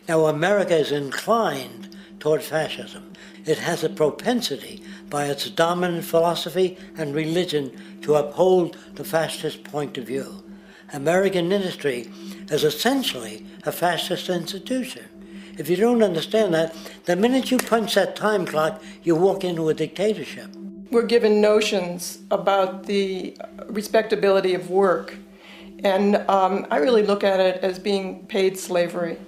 Now, America is inclined toward fascism. It has a propensity by its dominant philosophy and religion to uphold the fascist point of view. American industry is essentially a fascist institution. If you don't understand that, the minute you punch that time clock, you walk into a dictatorship. We're given notions about the respectability of work, and I really look at it as being paid slavery.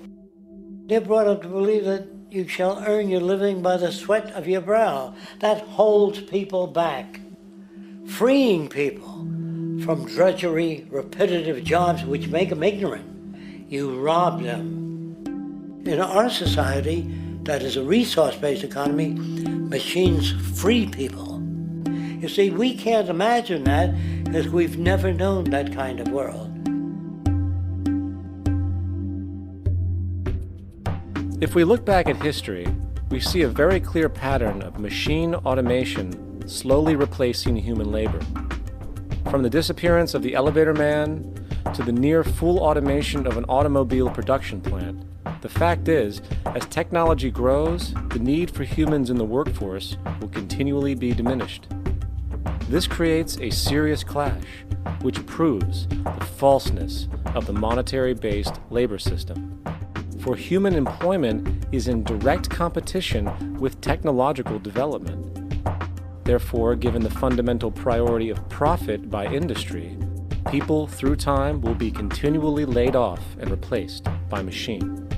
They're brought up to believe that you shall earn your living by the sweat of your brow. That holds people back. Freeing people from drudgery, repetitive jobs which make them ignorant. You rob them. In our society, that is a resource-based economy, machines free people. You see, we can't imagine that because we've never known that kind of world. If we look back at history, we see a very clear pattern of machine automation slowly replacing human labor. From the disappearance of the elevator man to the near full automation of an automobile production plant, the fact is, as technology grows, the need for humans in the workforce will continually be diminished. This creates a serious clash, which proves the falseness of the monetary-based labor system. For human employment is in direct competition with technological development. Therefore, given the fundamental priority of profit by industry, people through time will be continually laid off and replaced by machine.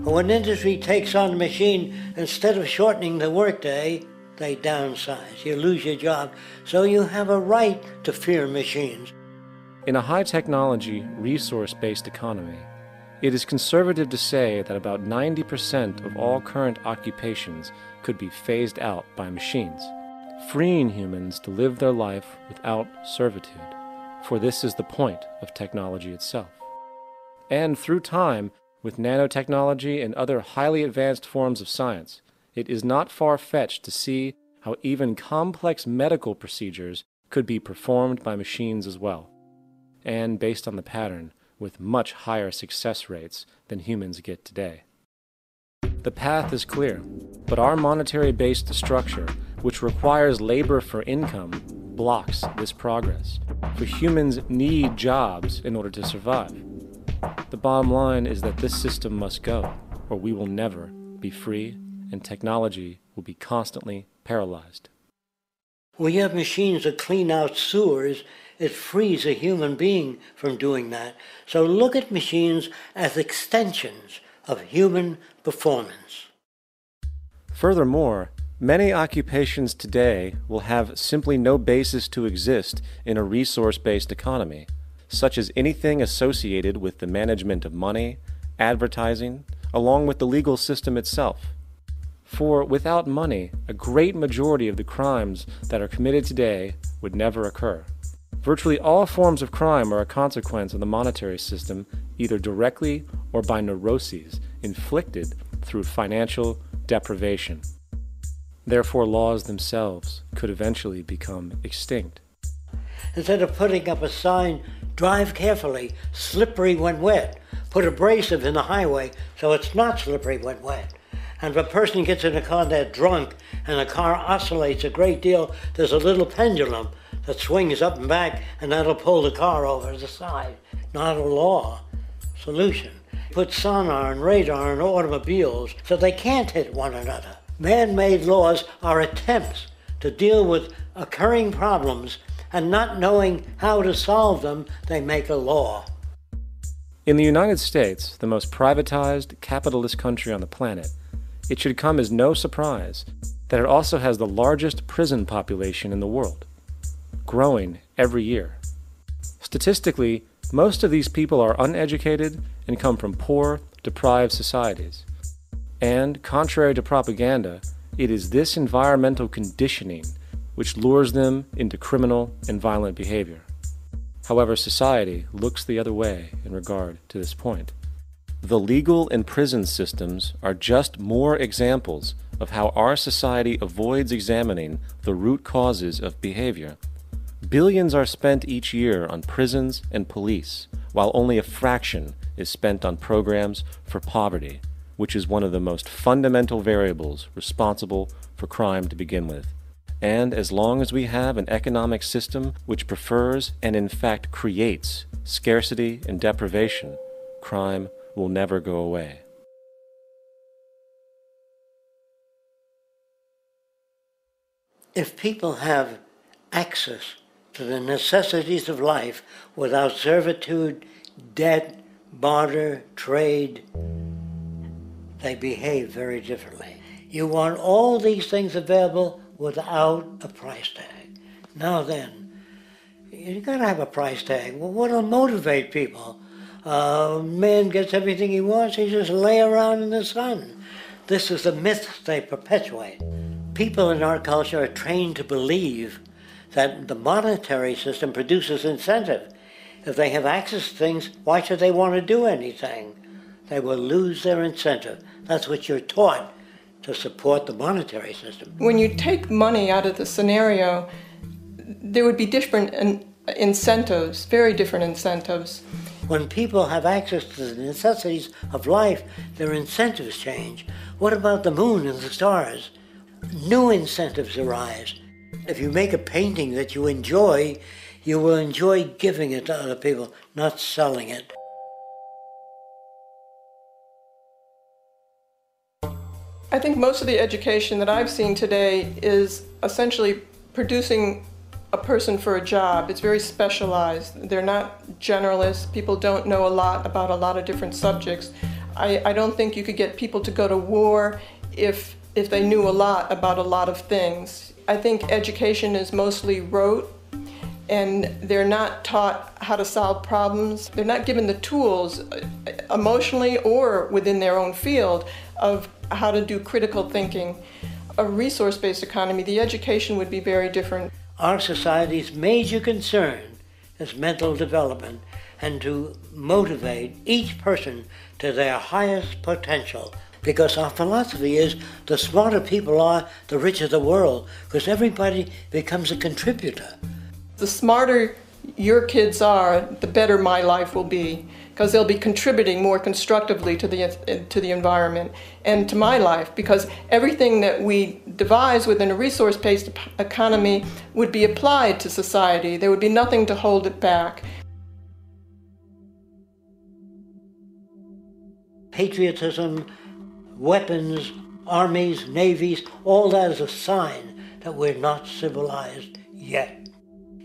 When industry takes on a machine, instead of shortening the workday, they downsize. You lose your job, so you have a right to fear machines. In a high-technology, resource-based economy, it is conservative to say that about 90% of all current occupations could be phased out by machines, freeing humans to live their life without servitude, for this is the point of technology itself. And through time, with nanotechnology and other highly advanced forms of science, it is not far-fetched to see how even complex medical procedures could be performed by machines as well, and based on the pattern, with much higher success rates than humans get today. The path is clear, but our monetary-based structure, which requires labor for income, blocks this progress, for humans need jobs in order to survive. The bottom line is that this system must go, or we will never be free, and technology will be constantly paralyzed. We have machines that clean out sewers. It frees a human being from doing that. So look at machines as extensions of human performance. Furthermore, many occupations today will have simply no basis to exist in a resource-based economy, such as anything associated with the management of money, advertising, along with the legal system itself. For without money, a great majority of the crimes that are committed today would never occur. Virtually all forms of crime are a consequence of the monetary system, either directly or by neuroses inflicted through financial deprivation. Therefore, laws themselves could eventually become extinct. Instead of putting up a sign, drive carefully, slippery when wet, put abrasive in the highway so it's not slippery when wet. And if a person gets in a car and they're drunk and the car oscillates a great deal, there's a little pendulum that swings up and back, and that'll pull the car over to the side. Not a law. Solution. Put sonar and radar in automobiles so they can't hit one another. Man-made laws are attempts to deal with occurring problems, and not knowing how to solve them, they make a law. In the United States, the most privatized, capitalist country on the planet, it should come as no surprise that it also has the largest prison population in the world, growing every year. Statistically, most of these people are uneducated and come from poor, deprived societies. And, contrary to propaganda, it is this environmental conditioning which lures them into criminal and violent behavior. However, society looks the other way in regard to this point. The legal and prison systems are just more examples of how our society avoids examining the root causes of behavior. Billions are spent each year on prisons and police, while only a fraction is spent on programs for poverty, which is one of the most fundamental variables responsible for crime to begin with. And as long as we have an economic system which prefers and in fact creates scarcity and deprivation, crime will never go away. If people have access to the necessities of life without servitude, debt, barter, trade, they behave very differently. You want all these things available without a price tag. Now then, you gotta have a price tag. Well, what'll motivate people? Man gets everything he wants, he just lay around in the sun. This is the myth they perpetuate. People in our culture are trained to believe that the monetary system produces incentive. If they have access to things, why should they want to do anything? They will lose their incentive. That's what you're taught to support the monetary system. When you take money out of the scenario, there would be different incentives, very different incentives. When people have access to the necessities of life, their incentives change. What about the moon and the stars? New incentives arise. If you make a painting that you will enjoy giving it to other people, not selling it. I think most of the education that I've seen today is essentially producing a person for a job. It's very specialized. They're not generalists. People don't know a lot about a lot of different subjects. I don't think you could get people to go to war if they knew a lot about a lot of things. I think education is mostly rote, and they're not taught how to solve problems. They're not given the tools, emotionally or within their own field, of how to do critical thinking. A resource-based economy, the education would be very different. Our society's major concern is mental development and to motivate each person to their highest potential. Because our philosophy is the smarter people are, the richer the world, because everybody becomes a contributor. The smarter your kids are, the better my life will be, because they'll be contributing more constructively to the environment and to my life, because everything that we devise within a resource-based economy would be applied to society. There would be nothing to hold it back. Patriotism, weapons, armies, navies, all that is a sign that we're not civilized yet.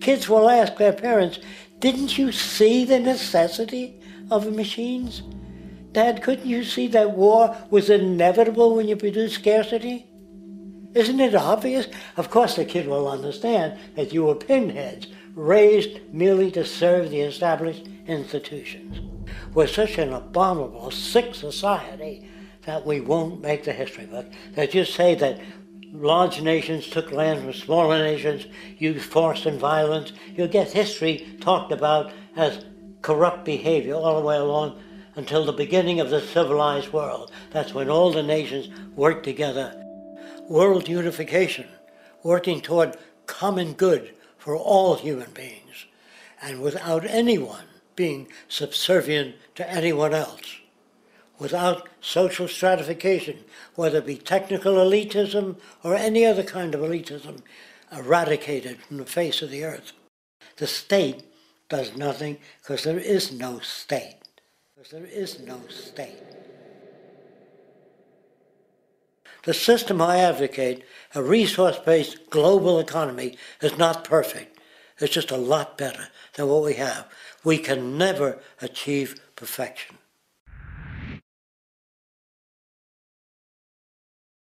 Kids will ask their parents, didn't you see the necessity of machines? Dad, couldn't you see that war was inevitable when you produce scarcity? Isn't it obvious? Of course the kid will understand that you were pinheads, raised merely to serve the established institutions. We're such an abominable, sick society that we won't make the history book. They just say that large nations took land from smaller nations, used force and violence. You'll get history talked about as corrupt behavior all the way along until the beginning of the civilized world. That's when all the nations worked together. World unification, working toward common good for all human beings, and without anyone being subservient to anyone else. Without social stratification, whether it be technical elitism or any other kind of elitism, eradicated from the face of the earth. The state does nothing because there is no state. The system I advocate, a resource-based global economy, is not perfect. It's just a lot better than what we have. We can never achieve perfection.